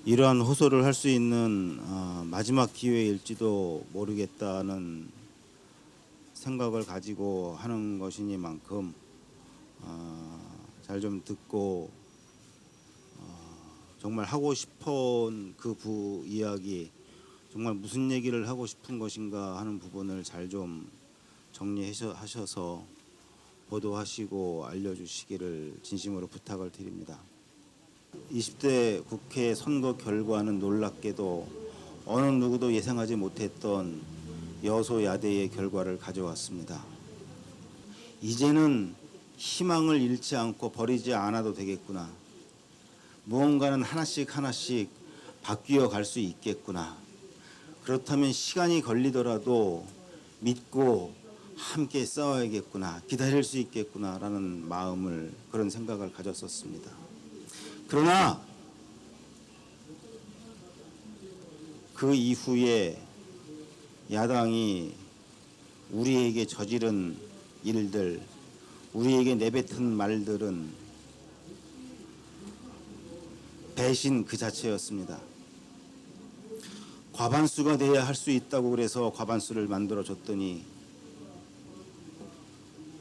이러한 호소를 할 수 있는 마지막 기회일지도 모르겠다는 생각을 가지고 하는 것이니만큼 잘 좀 듣고 정말 하고 싶은 그 이야기, 정말 무슨 얘기를 하고 싶은 것인가 하는 부분을 잘 좀 정리하셔서 보도하시고 알려주시기를 진심으로 부탁을 드립니다. 20대 국회 선거 결과는 놀랍게도 어느 누구도 예상하지 못했던 여소야대의 결과를 가져왔습니다. 이제는 희망을 잃지 않고 버리지 않아도 되겠구나. 무언가는 하나씩 바뀌어 갈 수 있겠구나. 그렇다면 시간이 걸리더라도 믿고 함께 싸워야겠구나. 기다릴 수 있겠구나라는 마음을, 그런 생각을 가졌었습니다. 그러나 그 이후에 야당이 우리에게 저지른 일들, 우리에게 내뱉은 말들은 배신 그 자체였습니다. 과반수가 돼야 할 수 있다고 그래서 과반수를 만들어줬더니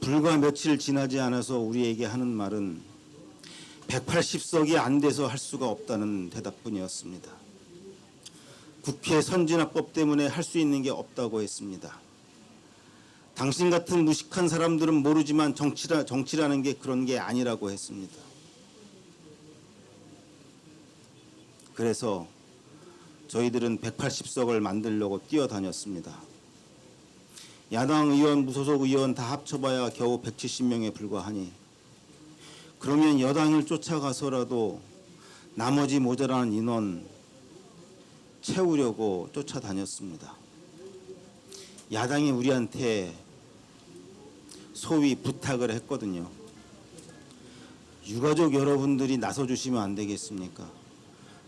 불과 며칠 지나지 않아서 우리에게 하는 말은 180석이 안 돼서 할 수가 없다는 대답뿐이었습니다. 국회 선진화법 때문에 할 수 있는 게 없다고 했습니다. 당신 같은 무식한 사람들은 모르지만 정치라는 게 그런 게 아니라고 했습니다. 그래서 저희들은 180석을 만들려고 뛰어다녔습니다. 야당 의원, 무소속 의원 다 합쳐봐야 겨우 170명에 불과하니, 그러면 여당을 쫓아가서라도 나머지 모자라는 인원 채우려고 쫓아다녔습니다. 야당이 우리한테 소위 부탁을 했거든요. 유가족 여러분들이 나서주시면 안 되겠습니까?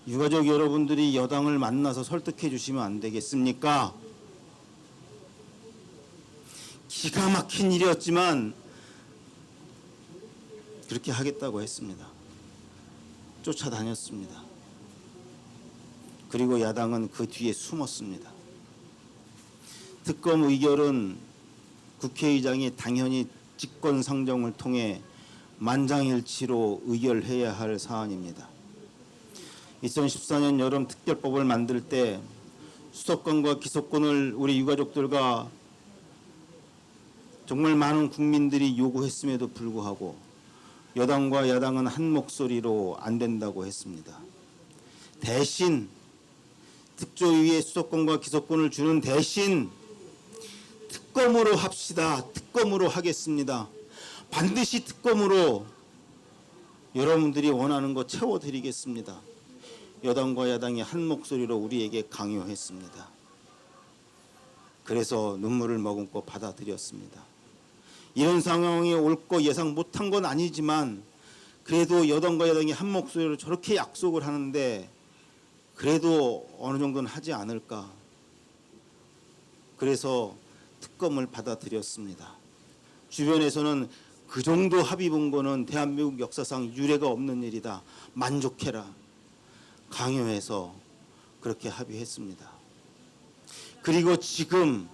유가족 여러분들이 여당을 만나서 설득해 주시면 안 되겠습니까? 기가 막힌 일이었지만 그렇게 하겠다고 했습니다. 쫓아다녔습니다. 그리고 야당은 그 뒤에 숨었습니다. 특검 의결은 국회의장이 당연히 직권상정을 통해 만장일치로 의결해야 할 사안입니다. 2014년 여름 특별법을 만들 때 수사권과 기소권을 우리 유가족들과 정말 많은 국민들이 요구했음에도 불구하고 여당과 야당은 한 목소리로 안 된다고 했습니다. 대신 특조위에 수사권과 기소권을 주는 대신 특검으로 합시다. 특검으로 하겠습니다. 반드시 특검으로 여러분들이 원하는 거 채워드리겠습니다. 여당과 야당이 한 목소리로 우리에게 강요했습니다. 그래서 눈물을 머금고 받아들였습니다. 이런 상황이 올 거 예상 못한 건 아니지만 그래도 여당과 야당이 한 목소리로 저렇게 약속을 하는데 그래도 어느 정도는 하지 않을까. 그래서 특검을 받아들였습니다. 주변에서는 그 정도 합의 본 거는 대한민국 역사상 유례가 없는 일이다. 만족해라. 강요해서 그렇게 합의했습니다. 그리고 지금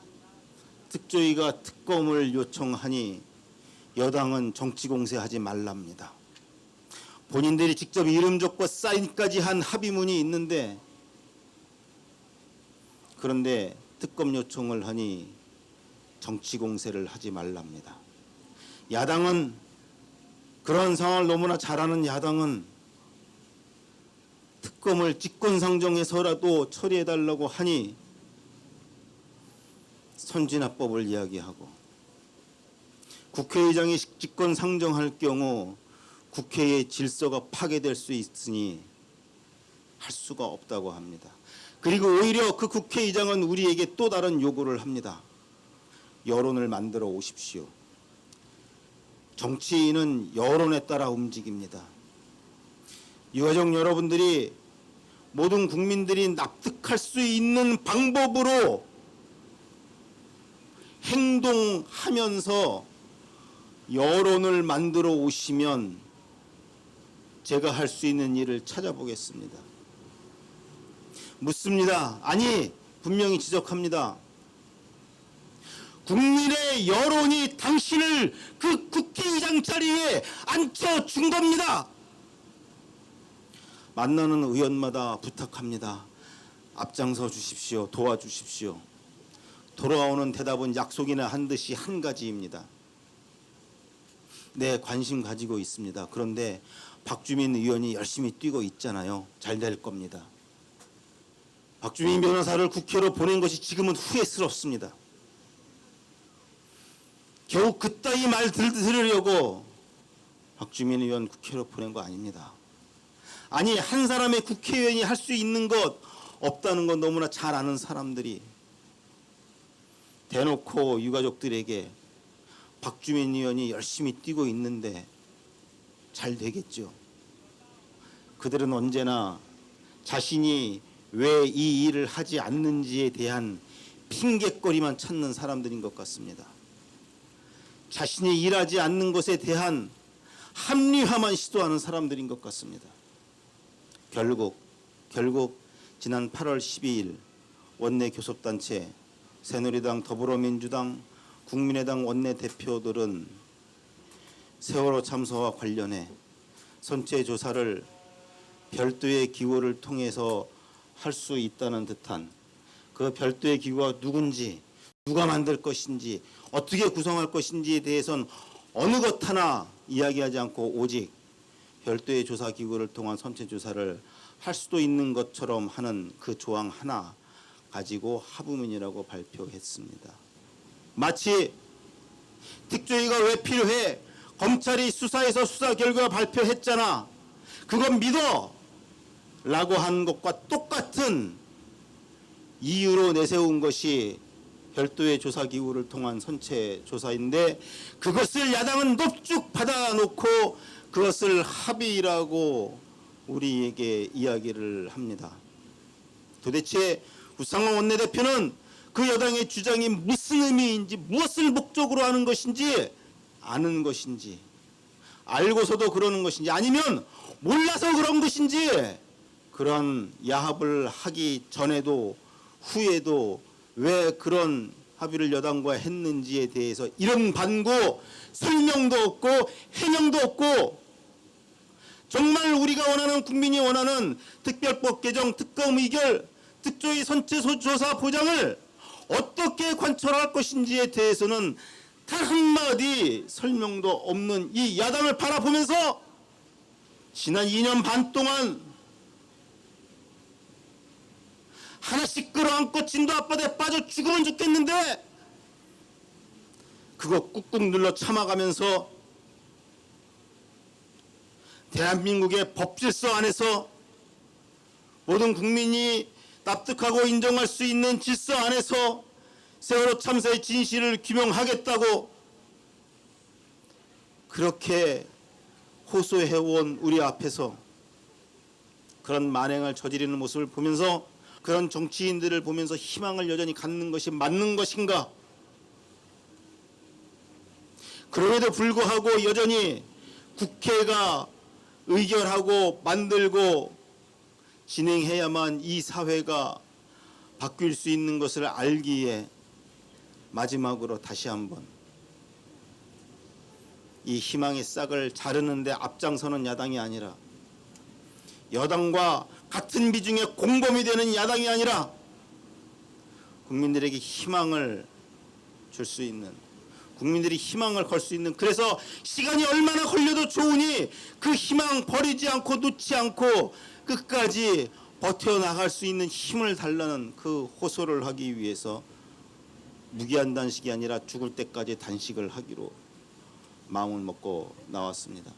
특조위가 특검을 요청하니 여당은 정치공세하지 말랍니다. 본인들이 직접 이름 적고 사인까지 한 합의문이 있는데, 그런데 특검 요청을 하니 정치공세를 하지 말랍니다. 야당은, 그런 상황을 너무나 잘 아는 야당은 특검을 직권상정해서라도 처리해달라고 하니 선진화법을 이야기하고, 국회의장이 직권상정할 경우 국회의 질서가 파괴될 수 있으니 할 수가 없다고 합니다. 그리고 오히려 그 국회의장은 우리에게 또 다른 요구를 합니다. 여론을 만들어 오십시오. 정치인은 여론에 따라 움직입니다. 유가족 여러분들이, 모든 국민들이 납득할 수 있는 방법으로 행동하면서 여론을 만들어 오시면 제가 할 수 있는 일을 찾아보겠습니다. 묻습니다. 아니, 분명히 지적합니다. 국민의 여론이 당신을 그 국회의장 자리에 앉혀준 겁니다. 만나는 의원마다 부탁합니다. 앞장서 주십시오. 도와주십시오. 돌아오는 대답은 약속이나 한 듯이 한 가지입니다. 네, 관심 가지고 있습니다. 그런데 박주민 의원이 열심히 뛰고 있잖아요. 잘 될 겁니다. 박주민 변호사를 국회로 보낸 것이 지금은 후회스럽습니다. 겨우 그따위 말 들으려고 박주민 의원 국회로 보낸 거 아닙니다. 아니, 한 사람의 국회의원이 할 수 있는 것 없다는 건 너무나 잘 아는 사람들이 대놓고 유가족들에게 박주민 의원이 열심히 뛰고 있는데 잘 되겠죠. 그들은 언제나 자신이 왜 이 일을 하지 않는지에 대한 핑곗거리만 찾는 사람들인 것 같습니다. 자신이 일하지 않는 것에 대한 합리화만 시도하는 사람들인 것 같습니다. 결국 지난 8월 12일 원내 교섭단체 새누리당, 더불어민주당, 국민의당 원내대표들은 세월호 참사와 관련해 선체조사를 별도의 기구를 통해서 할 수 있다는 듯한 그 별도의 기구가 누군지, 누가 만들 것인지, 어떻게 구성할 것인지에 대해서는 어느 것 하나 이야기하지 않고 오직 별도의 조사 기구를 통한 선체조사를 할 수도 있는 것처럼 하는 그 조항 하나 가지고 하부문이라고 발표했습니다. 마치 특조위가 왜 필요해? 검찰이 수사해서 수사 결과 발표했잖아. 그건 믿어. 라고 한 것과 똑같은 이유로 내세운 것이 별도의 조사기구를 통한 선체조사인데 그것을 야당은 넙죽 받아놓고 그것을 합의라고 우리에게 이야기를 합니다. 도대체 우상호 원내대표는 그 여당의 주장이 무슨 의미인지, 무엇을 목적으로 하는 것인지 아는 것인지, 알고서도 그러는 것인지, 아니면 몰라서 그런 것인지, 그런 야합을 하기 전에도 후에도 왜 그런 합의를 여당과 했는지에 대해서 이런 반고 설명도 없고 해명도 없고, 정말 우리가 원하는, 국민이 원하는 특별법 개정, 특검 의결, 특조위 선체조사 보장을 어떻게 관철할 것인지에 대해서는 단 한마디 설명도 없는 이 야당을 바라보면서 지난 2년 반 동안 하나씩 끌어안고 진도 앞바다에 빠져 죽으면 좋겠는데 그거 꾹꾹 눌러 참아가면서 대한민국의 법질서 안에서 모든 국민이 납득하고 인정할 수 있는 질서 안에서 세월호 참사의 진실을 규명하겠다고 그렇게 호소해온 우리 앞에서 그런 만행을 저지르는 모습을 보면서, 그런 정치인들을 보면서 희망을 여전히 갖는 것이 맞는 것인가? 그럼에도 불구하고 여전히 국회가 의결하고 만들고 진행해야만 이 사회가 바뀔 수 있는 것을 알기에 마지막으로 다시 한번 이 희망의 싹을 자르는데 앞장서는 야당이 아니라, 여당과 같은 비중의 공범이 되는 야당이 아니라 국민들에게 희망을 줄 수 있는, 국민들이 희망을 걸 수 있는, 그래서 시간이 얼마나 걸려도 좋으니 그 희망 버리지 않고 놓지 않고 끝까지 버텨나갈 수 있는 힘을 달라는 그 호소를 하기 위해서 무기한 단식이 아니라 죽을 때까지 단식을 하기로 마음을 먹고 나왔습니다.